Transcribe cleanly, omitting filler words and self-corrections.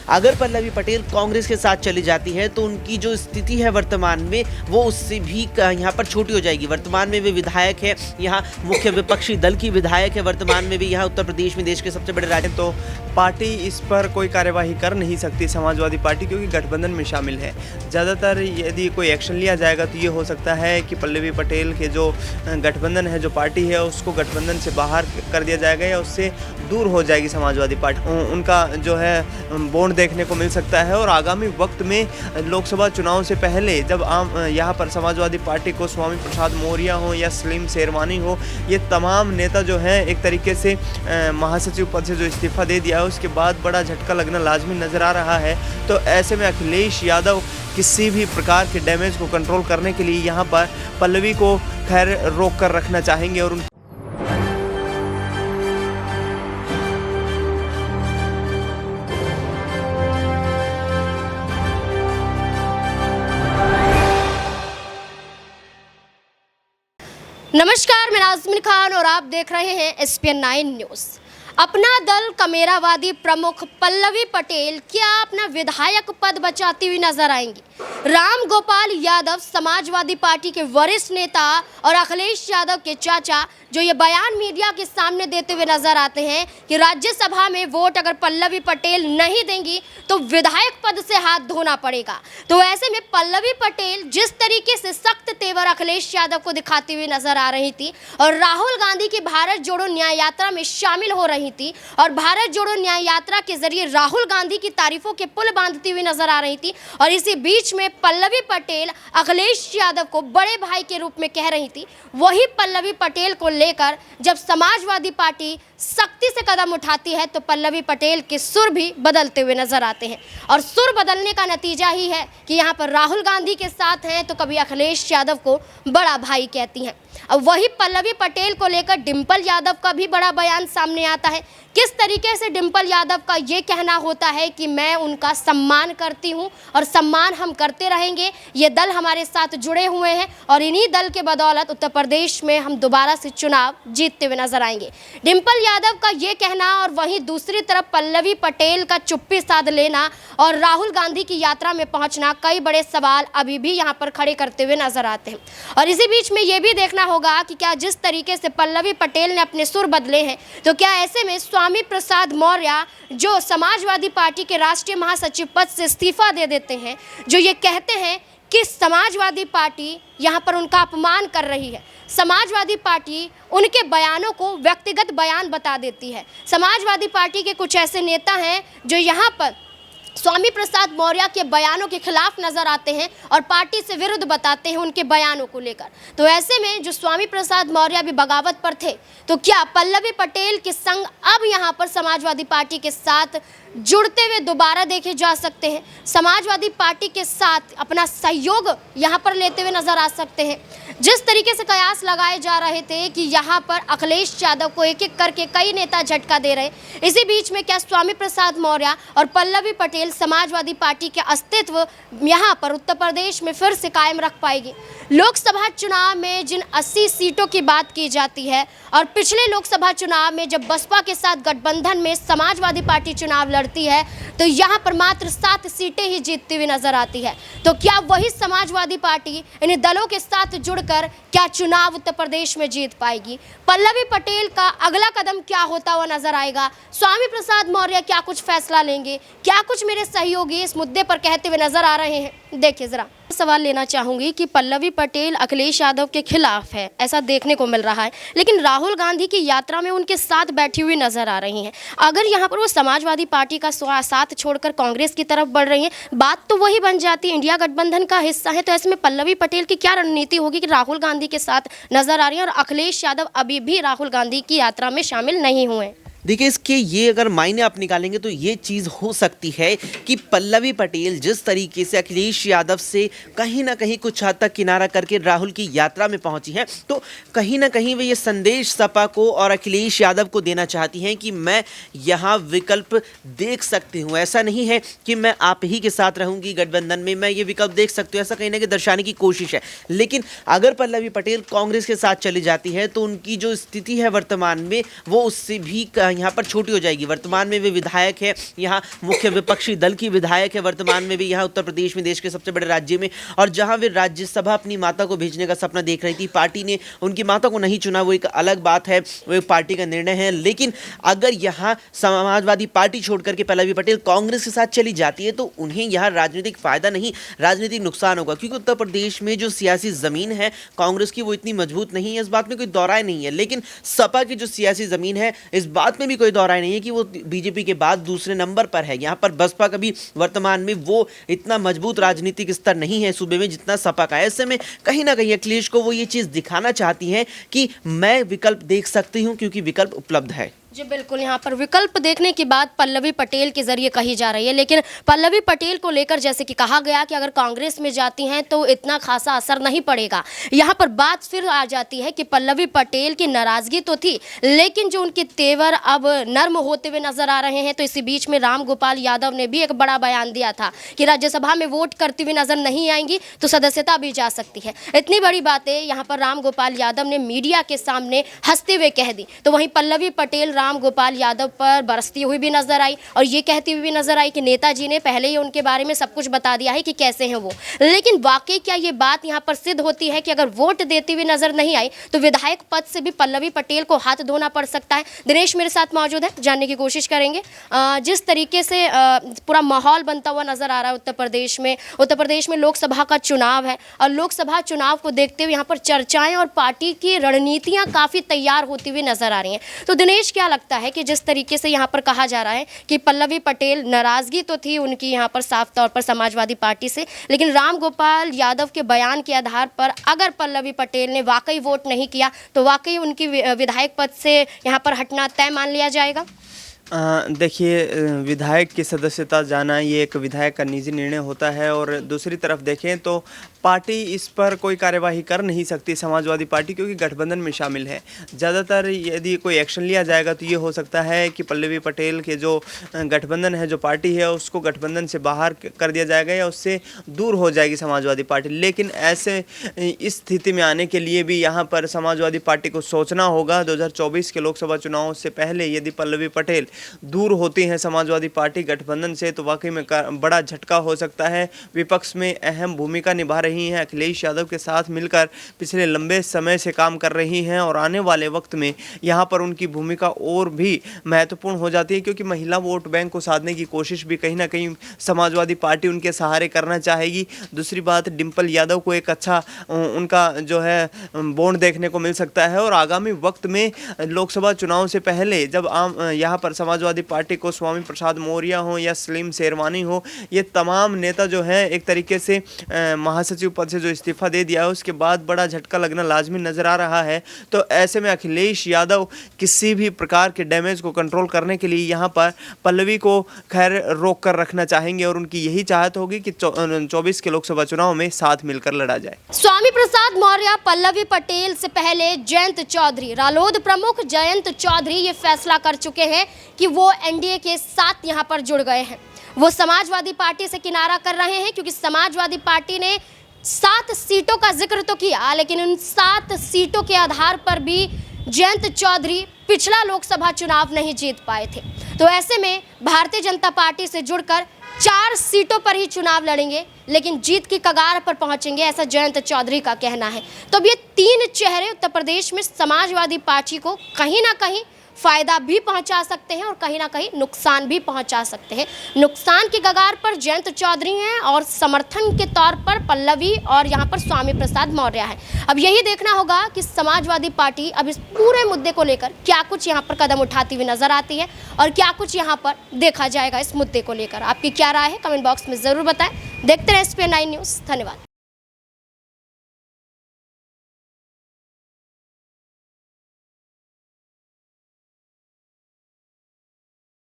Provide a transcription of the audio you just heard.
अगर पल्लवी पटेल कांग्रेस के साथ चली जाती है तो उनकी जो स्थिति है वर्तमान में वो उससे भी यहाँ पर छोटी हो जाएगी। वर्तमान में वे विधायक है, यहाँ मुख्य विपक्षी दल की विधायक है, वर्तमान में भी यहाँ उत्तर प्रदेश में देश के सबसे बड़े राज्य। तो पार्टी इस पर कोई कार्यवाही कर नहीं सकती समाजवादी पार्टी, क्योंकि गठबंधन में शामिल है। ज़्यादातर यदि कोई एक्शन लिया जाएगा तो ये हो सकता है कि पल्लवी पटेल के जो गठबंधन है, जो पार्टी है, उसको गठबंधन से बाहर कर दिया जाएगा या उससे दूर हो जाएगी समाजवादी पार्टी। उनका जो है बॉन्ड देखने को मिल सकता है। और आगामी वक्त में लोकसभा चुनाव से पहले जब यहाँ पर समाजवादी पार्टी को स्वामी प्रसाद मौर्य हो या सलीम शेरवानी हो, ये तमाम नेता जो हैं एक तरीके से महासचिव पद से जो इस्तीफा दे दिया है, उसके बाद बड़ा झटका लगना लाजमी नज़र आ रहा है। तो ऐसे में अखिलेश यादव किसी भी प्रकार के डैमेज को कंट्रोल करने के लिए यहाँ पर पल्लवी को खैर रोक कर रखना चाहेंगे। और नमस्कार, मैं नाज़मीन खान और आप देख रहे हैं SPN 9 न्यूज़। अपना दल कमेरावादी प्रमुख पल्लवी पटेल क्या अपना विधायक पद बचाती हुई नजर आएंगी? राम गोपाल यादव समाजवादी पार्टी के वरिष्ठ नेता और अखिलेश यादव के चाचा जो ये बयान मीडिया के सामने देते हुए नजर आते हैं कि राज्यसभा में वोट अगर पल्लवी पटेल नहीं देंगी तो विधायक पद से हाथ धोना पड़ेगा। तो ऐसे में पल्लवी पटेल जिस तरीके से सख्त तेवर अखिलेश यादव को दिखाती हुई नजर आ रही थी और राहुल गांधी की भारत जोड़ो न्याय यात्रा में शामिल हो रही थी और भारत जोड़ो न्याय यात्रा के जरिए राहुल गांधी की तारीफों के पुल बांधती हुई नजर आ रही थी, और इसी बीच में पल्लवी पटेल अखिलेश यादव को बड़े भाई के रूप में कह रही थी। वही पल्लवी पटेल को लेकर जब समाजवादी पार्टी सख्ती से कदम उठाती है तो पल्लवी पटेल के सुर भी बदलते हुए नजर आते हैं, और सुर बदलने का नतीजा ही है कि यहाँ पर राहुल गांधी के साथ हैं तो कभी अखिलेश यादव को बड़ा भाई कहती हैं। अब वही पल्लवी पटेल को लेकर डिंपल यादव का भी बड़ा बयान सामने आता है। किस तरीके से डिंपल यादव का ये कहना होता है कि मैं उनका सम्मान करती हूं और सम्मान हम करते रहेंगे, ये दल हमारे साथ जुड़े हुए हैं और इन्हीं दल के बदौलत उत्तर प्रदेश में हम दोबारा से चुनाव जीतते हुए नजर आएंगे। डिंपल यादव का ये कहना और वहीं दूसरी तरफ पल्लवी पटेल का चुप्पी साध लेना और राहुल गांधी की यात्रा में पहुंचना कई बड़े सवाल अभी भी यहाँ पर खड़े करते हुए नजर आते हैं। और इसी बीच में ये भी देखना होगा कि क्या जिस तरीके से पल्लवी पटेल ने अपने सुर बदले हैं तो क्या ऐसे में स्वामी प्रसाद मौर्य जो समाजवादी पार्टी के राष्ट्रीय महासचिव पद से इस्तीफा दे देते हैं, जो ये कहते हैं कि समाजवादी पार्टी यहाँ पर उनका अपमान कर रही है, समाजवादी पार्टी उनके बयानों को व्यक्तिगत बयान बता देती है। समाजवादी पार्टी के कुछ ऐसे नेता हैं जो यहाँ पर स्वामी प्रसाद मौर्य के बयानों के खिलाफ नजर आते हैं और पार्टी से विरुद्ध बताते हैं उनके बयानों को लेकर। तो ऐसे में जो स्वामी प्रसाद मौर्य भी बगावत पर थे, तो क्या पल्लवी पटेल के संग अब यहाँ पर समाजवादी पार्टी के साथ जुड़ते हुए दोबारा देखे जा सकते हैं? समाजवादी पार्टी के साथ अपना सहयोग यहाँ पर लेते हुए नजर आ सकते हैं। जिस तरीके से कयास लगाए जा रहे थे कि यहाँ पर अखिलेश यादव को एक एक करके कई नेता झटका दे रहे, इसी बीच में क्या स्वामी प्रसाद मौर्य और पल्लवी पटेल समाजवादी पार्टी के अस्तित्व यहाँ पर उत्तर प्रदेश में फिर से कायम रख पाएगी? लोकसभा चुनाव में जिन 80 सीटों की बात की जाती है और पिछले लोकसभा चुनाव में जब बसपा के साथ गठबंधन में समाजवादी पार्टी चुनाव लड़ती है तो यहाँ पर मात्र 7 सीटें ही जीतती हुई नजर आती है। तो क्या वही समाजवादी पार्टी इन दलों के साथ जुड़कर क्या चुनाव उत्तर प्रदेश में जीत पाएगी? पल्लवी पटेल का अगला कदम क्या होता हुआ नजर आएगा? स्वामी प्रसाद मौर्य क्या कुछ फैसला लेंगे? क्या कुछ मेरे सहयोगी इस मुद्दे पर कहते हुए नजर आ रहे हैं? देखिए जरा। सवाल लेना चाहूंगी कि पल्लवी पटेल अखिलेश यादव के खिलाफ है, ऐसा देखने को मिल रहा है, लेकिन राहुल गांधी की यात्रा में उनके साथ बैठी हुई नजर आ रही हैं। अगर यहाँ पर वो समाजवादी पार्टी का साथ छोड़कर कांग्रेस की तरफ बढ़ रही हैं, बात तो वही बन जाती है, इंडिया गठबंधन का हिस्सा है। तो ऐसे में पल्लवी पटेल की क्या रणनीति होगी कि राहुल गांधी के साथ नजर आ रही है और अखिलेश यादव अभी भी राहुल गांधी की यात्रा में शामिल नहीं हुए? देखिए, इसके ये अगर मायने आप निकालेंगे तो ये चीज़ हो सकती है कि पल्लवी पटेल जिस तरीके से अखिलेश यादव से कहीं ना कहीं कुछ हद तक किनारा करके राहुल की यात्रा में पहुंची हैं, तो कहीं ना कहीं वे ये संदेश सपा को और अखिलेश यादव को देना चाहती हैं कि मैं यहाँ विकल्प देख सकती हूँ। ऐसा नहीं है कि मैं आप ही के साथ रहूँगी गठबंधन में, मैं ये विकल्प देख सकती हूँ, ऐसा कहीं ना कहीं दर्शाने की कोशिश है। लेकिन अगर पल्लवी पटेल कांग्रेस के साथ चली जाती है तो उनकी जो स्थिति है वर्तमान में वो उससे भी यहाँ पर छोटी हो जाएगी। वर्तमान में वे विधायक है, यहाँ मुख्य विपक्षी दल की विधायक है वर्तमान में भी यहाँ उत्तर प्रदेश में, देश के सबसे बड़े राज्य में, और जहाँ वे राज्यसभा अपनी माता को भेजने का सपना देख रही थी। पार्टी ने उनकी माता को नहीं चुना, वो एक अलग बात है, वो एक पार्टी का निर्णय है। लेकिन अगर यहाँ समाजवादी पार्टी छोड़ करके पल्लवी पटेल कांग्रेस के साथ चली जाती है तो उन्हें यहाँ राजनीतिक फायदा नहीं, राजनीतिक नुकसान होगा, क्योंकि उत्तर प्रदेश में जो सियासी जमीन है कांग्रेस की वो इतनी मजबूत नहीं है, इस बात में कोई दौराय नहीं है। लेकिन सपा की जो सियासी जमीन है इस बात में भी कोई दौराय नहीं है कि वो बीजेपी के बाद दूसरे नंबर पर है। यहाँ पर बसपा का भी वर्तमान में वो इतना मजबूत राजनीतिक स्तर नहीं है सूबे में जितना सपा का है। ऐसे में कहीं ना कहीं अखिलेश को वो ये चीज़ दिखाना चाहती हैं कि मैं विकल्प देख सकती हूँ, क्योंकि विकल्प उपलब्ध है। जी बिल्कुल, यहाँ पर विकल्प देखने की बात पल्लवी पटेल के जरिए कही जा रही है, लेकिन पल्लवी पटेल को लेकर जैसे कि कहा गया कि अगर कांग्रेस में जाती हैं तो इतना खासा असर नहीं पड़ेगा। यहाँ पर बात फिर आ जाती है कि पल्लवी पटेल की नाराजगी तो थी, लेकिन जो उनके तेवर अब नर्म होते हुए नजर आ रहे हैं। तो इसी बीच में राम गोपाल यादव ने भी एक बड़ा बयान दिया था कि राज्यसभा में वोट करती हुई नजर नहीं आएंगी तो सदस्यता भी जा सकती है। इतनी बड़ी बातें यहाँ पर राम गोपाल यादव ने मीडिया के सामने हंसते हुए कह दी। तो वहीं पल्लवी पटेल राम गोपाल यादव पर बरसती हुई भी नजर आई और ये कहती हुई भी नजर आई कि नेताजी ने पहले ही उनके बारे में सब कुछ बता दिया है कि कैसे हैं वो। लेकिन वाकई क्या ये बात यहाँ पर सिद्ध होती है कि अगर वोट देती हुई नजर नहीं आई तो विधायक पद से भी पल्लवी पटेल को हाथ धोना पड़ सकता है? दिनेश मेरे साथ मौजूद है, जानने की कोशिश करेंगे जिस तरीके से पूरा माहौल बनता हुआ नजर आ रहा है उत्तर प्रदेश में लोकसभा का चुनाव है और लोकसभा चुनाव को देखते हुए यहाँ पर चर्चाएं और पार्टी की रणनीतियां काफी तैयार होती हुई नजर आ रही हैं। तो दिनेश क्या लगता है कि जिस तरीके से यहाँ पर कहा जा रहा है कि पल्लवी पटेल नाराजगी तो थी उनकी यहाँ पर साफ तौर पर समाजवादी पार्टी से, लेकिन राम गोपाल यादव के बयान के आधार पर अगर पल्लवी पटेल ने वाकई वोट नहीं किया तो वाकई उनकी विधायक पद से यहाँ पर हटना तय मान लिया जाएगा? देखिए, विधायक की सदस्यता जाना ये एक विधायक का निजी निर्णय होता है, और दूसरी तरफ देखें तो पार्टी इस पर कोई कार्यवाही कर नहीं सकती, समाजवादी पार्टी, क्योंकि गठबंधन में शामिल है। ज़्यादातर यदि कोई एक्शन लिया जाएगा तो ये हो सकता है कि पल्लवी पटेल के जो गठबंधन है, जो पार्टी है, उसको गठबंधन से बाहर कर दिया जाएगा या उससे दूर हो जाएगी समाजवादी पार्टी। लेकिन ऐसे इस स्थिति में आने के लिए भी यहाँ पर समाजवादी पार्टी को सोचना होगा। 2024 के लोकसभा चुनाव से पहले यदि पल्लवी पटेल दूर होती हैं समाजवादी पार्टी गठबंधन से तो वाकई में बड़ा झटका हो सकता है। विपक्ष में अहम भूमिका निभा रही हैं, अखिलेश यादव के साथ मिलकर पिछले लंबे समय से काम कर रही हैं, और आने वाले वक्त में यहाँ पर उनकी भूमिका और भी महत्वपूर्ण हो जाती है, क्योंकि महिला वोट बैंक को साधने की कोशिश भी कहीं ना कहीं समाजवादी पार्टी उनके सहारे करना चाहेगी। दूसरी बात, डिम्पल यादव को एक अच्छा उनका जो है बॉन्ड देखने को मिल सकता है, और आगामी वक्त में लोकसभा चुनाव से पहले जब यहाँ पर समाजवादी पार्टी को स्वामी प्रसाद मौर्य हो या सलीम शेरवानी हो, ये तमाम नेता जो हैं एक तरीके से महासचिव पद से जो इस्तीफा दे दिया है उसके बाद बड़ा झटका लगना लाजमी नजर आ रहा है। तो ऐसे में अखिलेश यादव किसी भी प्रकार के डैमेज को कंट्रोल करने के लिए यहाँ पर पल्लवी को खैर रोक कर रखना चाहेंगे, और उनकी यही चाहत होगी कि 24 के लोकसभा चुनाव में साथ मिलकर लड़ा जाए। स्वामी प्रसाद मौर्य, पल्लवी पटेल से पहले जयंत चौधरी, रालोद प्रमुख जयंत चौधरी ये फैसला कर चुके हैं कि वो एनडीए के साथ यहाँ पर जुड़ गए हैं। वो समाजवादी पार्टी से किनारा कर रहे हैं, क्योंकि समाजवादी पार्टी ने 7 सीटों का जिक्र तो किया, लेकिन उन 7 सीटों के आधार पर भी जयंत चौधरी पिछला लोकसभा चुनाव नहीं जीत पाए थे। तो ऐसे में भारतीय जनता पार्टी से जुड़कर 4 सीटों पर ही चुनाव लड़ेंगे, लेकिन जीत की कगार पर पहुंचेंगे, ऐसा जयंत चौधरी का कहना है। तो अब ये 3 चेहरे उत्तर प्रदेश में समाजवादी पार्टी को कहीं ना कहीं फायदा भी पहुंचा सकते हैं और कहीं ना कहीं नुकसान भी पहुंचा सकते हैं। नुकसान की कगार पर जयंत चौधरी हैं और समर्थन के तौर पर पल्लवी और यहां पर स्वामी प्रसाद मौर्य है। अब यही देखना होगा कि समाजवादी पार्टी अब इस पूरे मुद्दे को लेकर क्या कुछ यहां पर कदम उठाती हुई नजर आती है और क्या कुछ यहां पर देखा जाएगा इस मुद्दे को लेकर। आपकी क्या राय है, कमेंट बॉक्स में ज़रूर बताएं। देखते रहें SPN9 न्यूज़। धन्यवाद।